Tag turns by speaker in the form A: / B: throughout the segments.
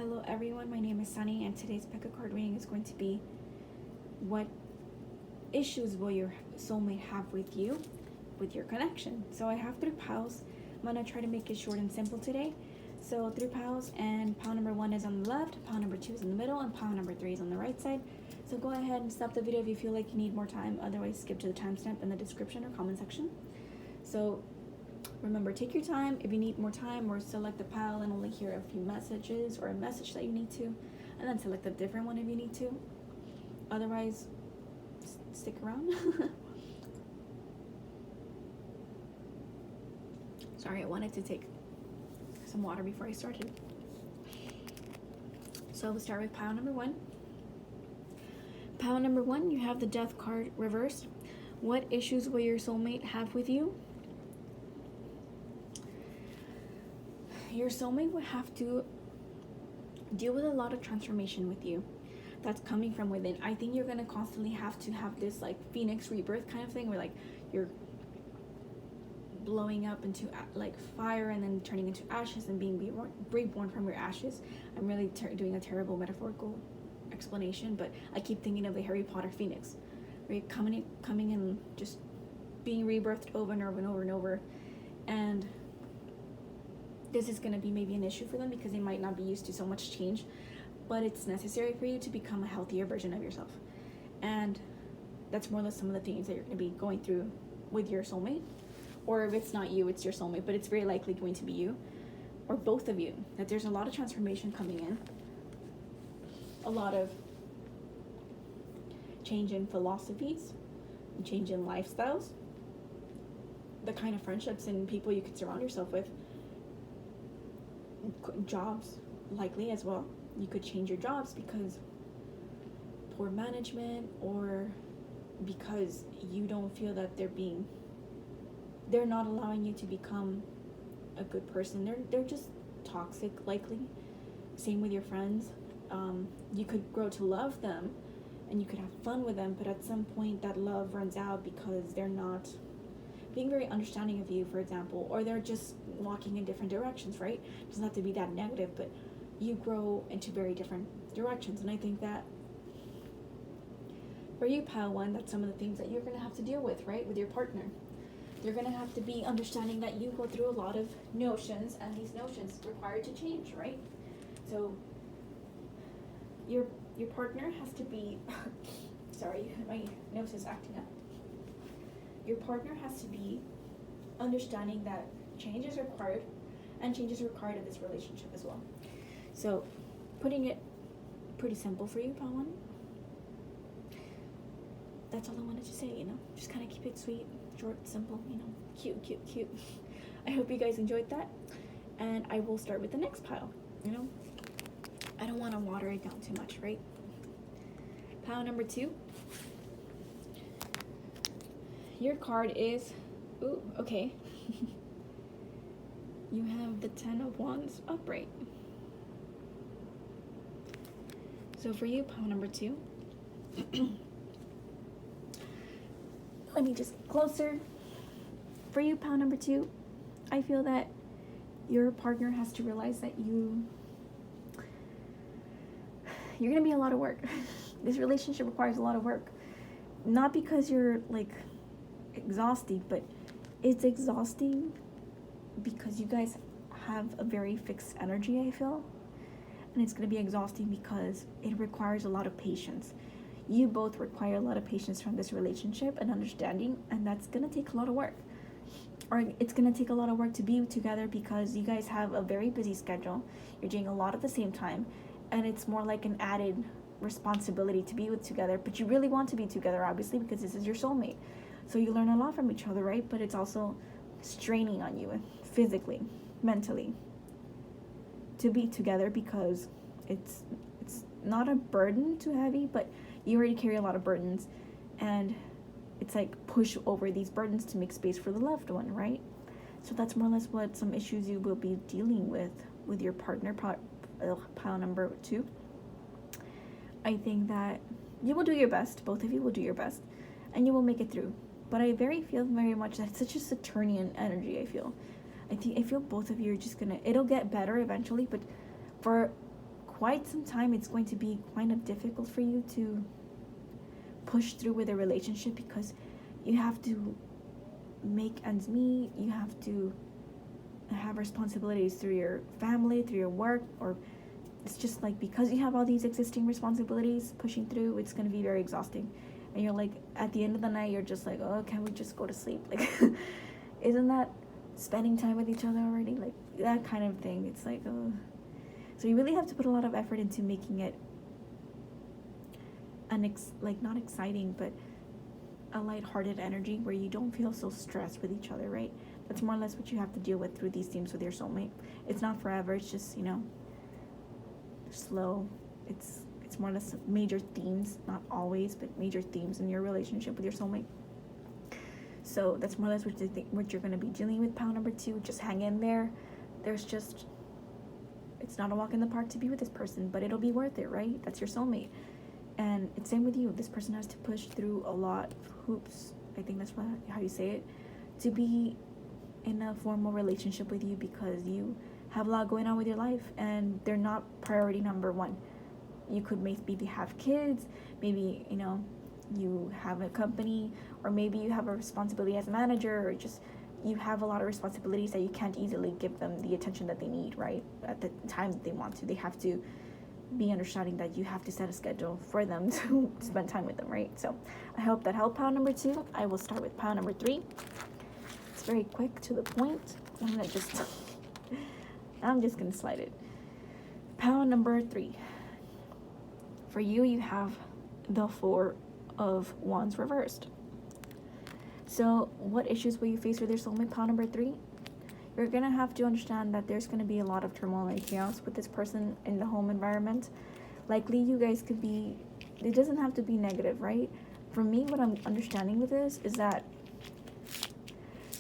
A: Hello everyone, my name is Sunny and today's pick a card reading is going to be what issues will your soulmate have with you, with your connection. So I have 3 piles. I'm going to try to make it short and simple today. So 3 piles, and pile number 1 is on the left, pile number 2 is in the middle, and pile number 3 is on the right side. So go ahead and stop the video if you feel like you need more time, otherwise skip to the timestamp in the description or comment section. So remember, take your time. If you need more time, or select the pile and only hear a few messages or a message that you need to, and then select a different one if you need to. Otherwise, stick around. Sorry, I wanted to take some water before I started. So we'll start with pile number 1. Pile number 1, you have the Death card reversed. What issues will your soulmate have with you? Your soulmate will have to deal with a lot of transformation with you that's coming from within. I think you're going to constantly have to have this like phoenix rebirth kind of thing, where like you're blowing up into like fire and then turning into ashes and being reborn from your ashes. I'm really doing a terrible metaphorical explanation, but I keep thinking of the Harry Potter phoenix, where you're coming and just being rebirthed over and over and over and over. And this is going to be maybe an issue for them because they might not be used to so much change, but it's necessary for you to become a healthier version of yourself. And that's more or less some of the things that you're going to be going through with your soulmate. Or if it's not you, it's your soulmate, but it's very likely going to be you or both of you, that there's a lot of transformation coming in, a lot of change in philosophies, change in lifestyles, the kind of friendships and people you could surround yourself with. Jobs likely as well. You could change your jobs because poor management, or because you don't feel that they're not allowing you to become a good person. They're just toxic likely. Same with your friends. You could grow to love them and you could have fun with them, but at some point that love runs out because they're not being very understanding of you, for example, or they're just walking in different directions, right? It doesn't have to be that negative, but you grow into very different directions. And I think that for you, pile 1, that's some of the things that you're going to have to deal with, right, with your partner. You're going to have to be understanding that you go through a lot of notions, and these notions require to change, right? So your partner has to be sorry, my nose is acting up. Your partner has to be understanding that change is required, and change is required in this relationship as well. So, putting it pretty simple for you, pile 1. That's all I wanted to say, Just kind of keep it sweet, short, simple, cute. I hope you guys enjoyed that, and I will start with the next pile, I don't want to water it down too much, right? Pile number 2. Your card is, ooh, okay. You have the 10 of Wands upright. So for you, pile number 2. Let me just get closer. For you, pile number 2, I feel that your partner has to realize that you're going to be a lot of work. This relationship requires a lot of work. Not because you're like exhausting, but it's exhausting because you guys have a very fixed energy, I feel. And it's going to be exhausting because it requires a lot of patience. You both require a lot of patience from this relationship and understanding, and that's going to take a lot of work. Or it's going to take a lot of work to be together because you guys have a very busy schedule. You're doing a lot at the same time, and it's more like an added responsibility to be with together. But you really want to be together, obviously, because this is your soulmate. So you learn a lot from each other, right? But it's also straining on you physically, mentally, to be together, because it's not a burden too heavy, but you already carry a lot of burdens, and it's like push over these burdens to make space for the loved one, right? So that's more or less what some issues you will be dealing with your partner, pile number 2. I think that you will do your best, both of you will do your best, and you will make it through. But I feel very much that it's such a Saturnian energy, I feel. I feel both of you are just it'll get better eventually, but for quite some time it's going to be kind of difficult for you to push through with a relationship, because you have to make ends meet, you have to have responsibilities through your family, through your work, or it's just like, because you have all these existing responsibilities pushing through, it's going to be very exhausting. And you're like, at the end of the night, you're just like, oh, can we just go to sleep? Like, isn't that spending time with each other already? Like, that kind of thing. It's like, oh. So you really have to put a lot of effort into making it like, not exciting, but a lighthearted energy where you don't feel so stressed with each other, right? That's more or less what you have to deal with through these themes with your soulmate. It's not forever. It's just, slow. It's more or less major themes, not always, but major themes in your relationship with your soulmate. So that's more or less what you're going to be dealing with. Pile number 2, just hang in there. It's not a walk in the park to be with this person, but it'll be worth it, right? That's your soulmate. And it's same with you. This person has to push through a lot of hoops, I think that's how you say it, to be in a formal relationship with you, because you have a lot going on with your life and they're not priority number 1. You could maybe have kids, maybe, you have a company, or maybe you have a responsibility as a manager, or just you have a lot of responsibilities that you can't easily give them the attention that they need, right? At the time that they want to. They have to be understanding that you have to set a schedule for them to spend time with them, right? So I hope that helped. Pile number 2. I will start with pile number 3. It's very quick, to the point. I'm just gonna slide it. Pile number 3. For you, you have the 4 of Wands reversed. So what issues will you face with your soulmate? Pile number 3. You're gonna have to understand that there's gonna be a lot of turmoil and chaos with this person in the home environment. Likely you guys could be, it doesn't have to be negative, right? For me, what I'm understanding with this is that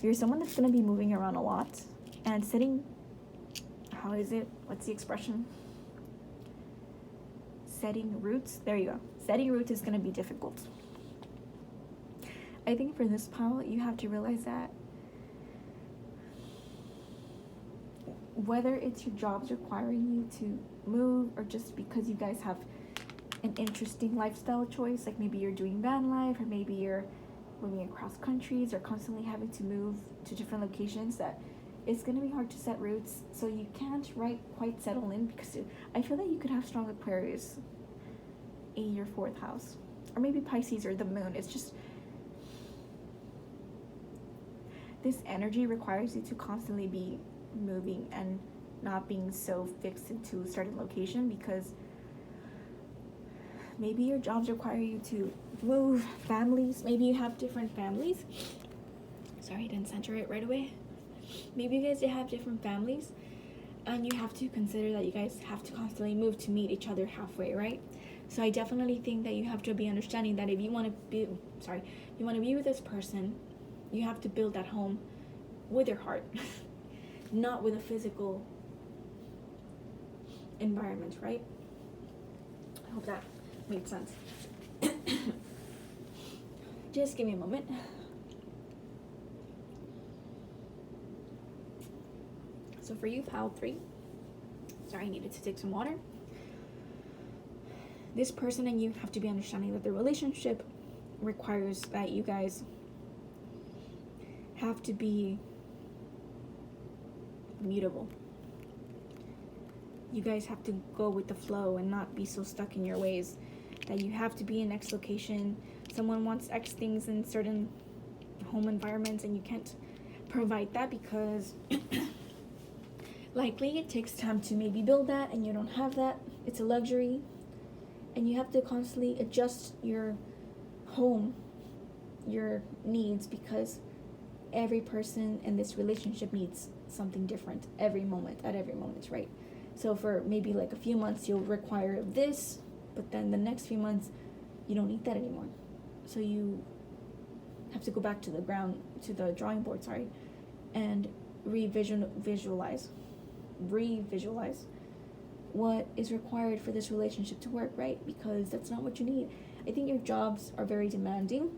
A: you're someone that's gonna be moving around a lot and what's the expression? Setting roots. There you go. Setting roots is gonna be difficult. I think for this pile, you have to realize that whether it's your jobs requiring you to move, or just because you guys have an interesting lifestyle choice, like maybe you're doing van life, or maybe you're moving across countries, or constantly having to move to different locations, that it's going to be hard to set roots. So you can't quite settle in, because I feel that you could have strong Aquarius in your 4th house, or maybe Pisces or the moon. It's just, this energy requires you to constantly be moving and not being so fixed into a certain location, because maybe your jobs require you to move. Families, maybe you have different families. Sorry, I didn't center it right away. Maybe you guys have different families, and you have to consider that you guys have to constantly move to meet each other halfway, right? So I definitely think that you have to be understanding that if you want to be with this person, you have to build that home with your heart, not with a physical environment, right? I hope that made sense. Just give me a moment. So for you, pile 3. Sorry, I needed to take some water. This person and you have to be understanding that the relationship requires that you guys have to be mutable. You guys have to go with the flow and not be so stuck in your ways that you have to be in X location. Someone wants X things in certain home environments, and you can't provide that because likely it takes time to maybe build that, and you don't have that. It's a luxury, and you have to constantly adjust your home, your needs, because every person in this relationship needs something different at every moment, right? So for maybe like a few months you'll require this, but then the next few months you don't need that anymore. So you have to go back to the drawing board, and revisualize what is required for this relationship to work, right? Because that's not what you need. I think your jobs are very demanding,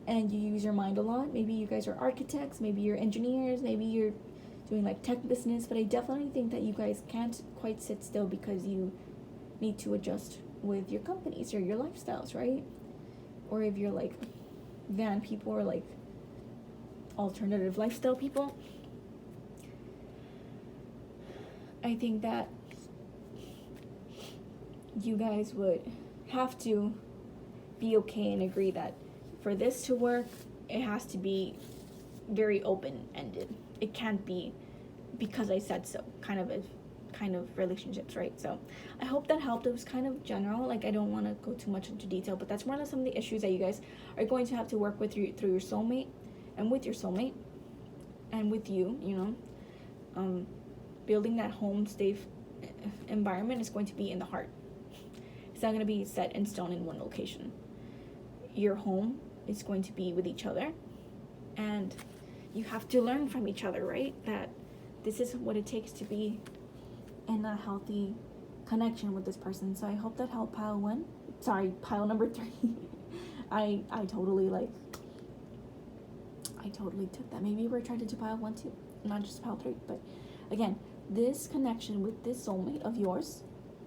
A: and you use your mind a lot. Maybe you guys are architects, maybe you're engineers, maybe you're doing like tech business, but I definitely think that you guys can't quite sit still because you need to adjust with your companies or your lifestyles, right? Or if you're like van people or like alternative lifestyle people, I think that you guys would have to be okay and agree that for this to work, it has to be very open-ended. It can't be because I said so kind of relationships, right? So I hope that helped. It was kind of general, like I don't want to go too much into detail, but that's more or less some of the issues that you guys are going to have to work with through your soulmate and with your soulmate and with you, building that home safe environment is going to be in the heart. It's not going to be set in stone in one location. Your home is going to be with each other, and you have to learn from each other, right? That this is what it takes to be in a healthy connection with this person. So I hope that helped pile number 3. I totally took that. Maybe we're attracted to pile 1 too, not just pile 3. But again, this connection with this soulmate of yours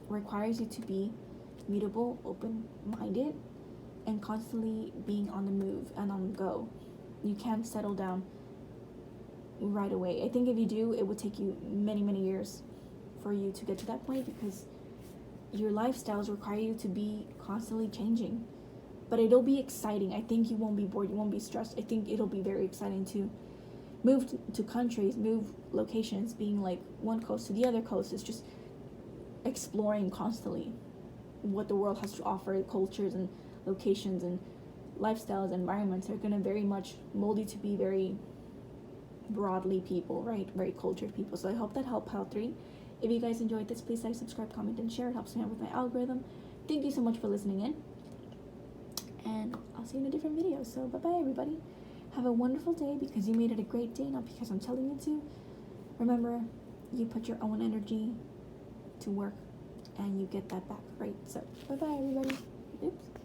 A: requires you to be mutable, open-minded, and constantly being on the move and on the go. You can't settle down right away. I think if you do, it would take you many, many years for you to get to that point, because your lifestyles require you to be constantly changing. But it'll be exciting. I think you won't be bored. You won't be stressed. I think it'll be very exciting to move to countries, move locations, being like one coast to the other coast. It's just exploring constantly what the world has to offer. Cultures and locations and lifestyles, environments are going to very much mold you to be very broadly people, right? Very cultured people. So I hope that helped pile 3. If you guys enjoyed this, please like, subscribe, comment, and share. It helps me out with my algorithm. Thank you so much for listening in, and I'll see you in a different video. So bye bye everybody. Have a wonderful day, because you made it a great day, not because I'm telling you to. Remember, you put your own energy to work and you get that back, right? So bye bye everybody. Oops.